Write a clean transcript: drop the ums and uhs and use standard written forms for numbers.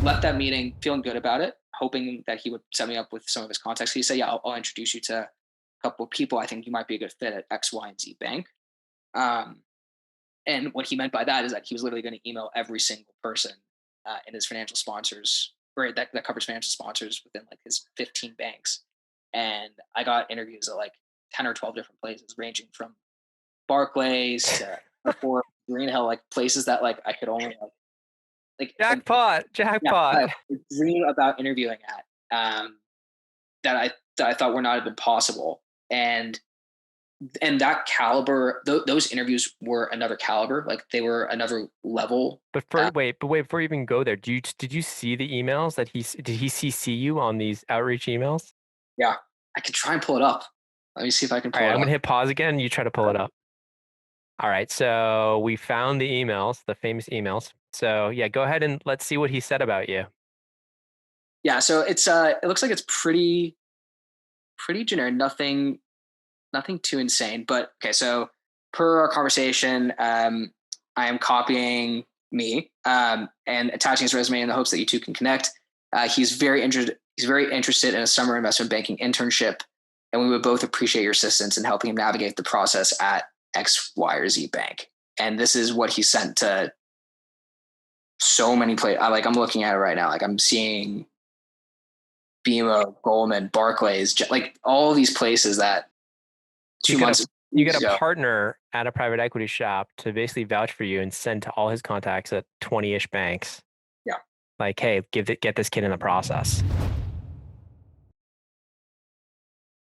left that meeting feeling good about it, hoping that he would set me up with some of his contacts. He said, yeah, I'll introduce you to a couple of people. I think you might be a good fit at X, Y, and Z bank. And what he meant by that is that he was literally going to email every single person in his financial sponsors, or that covers financial sponsors within like his 15 banks. And I got interviews at like 10 or 12 different places, ranging from Barclays to Greenhill, like places that like I could only like jackpot. I dream about interviewing at, that I thought were not even possible. And that caliber, those interviews were another caliber, like they were another level. But wait, before you even go there, did you see the emails that did he CC you on these outreach emails? Yeah, I can try and pull it up. Let me see if I can pull it up. I'm gonna hit pause again. You try to pull it up. All right, so we found the emails, the famous emails. So yeah, go ahead and let's see what he said about you. Yeah, so it looks like it's pretty generic, nothing too insane. But okay, so per our conversation, I am copying me and attaching his resume in the hopes that you two can connect. He's very interested in a summer investment banking internship, and we would both appreciate your assistance in helping him navigate the process at X, Y, or Z bank. And this is what he sent to so many places. I'm looking at it right now. Like I'm seeing BMO, Goldman, Barclays, like all these places that you get a partner at a private equity shop to basically vouch for you and send to all his contacts at 20-ish banks. Yeah. Like, hey, get this kid in the process.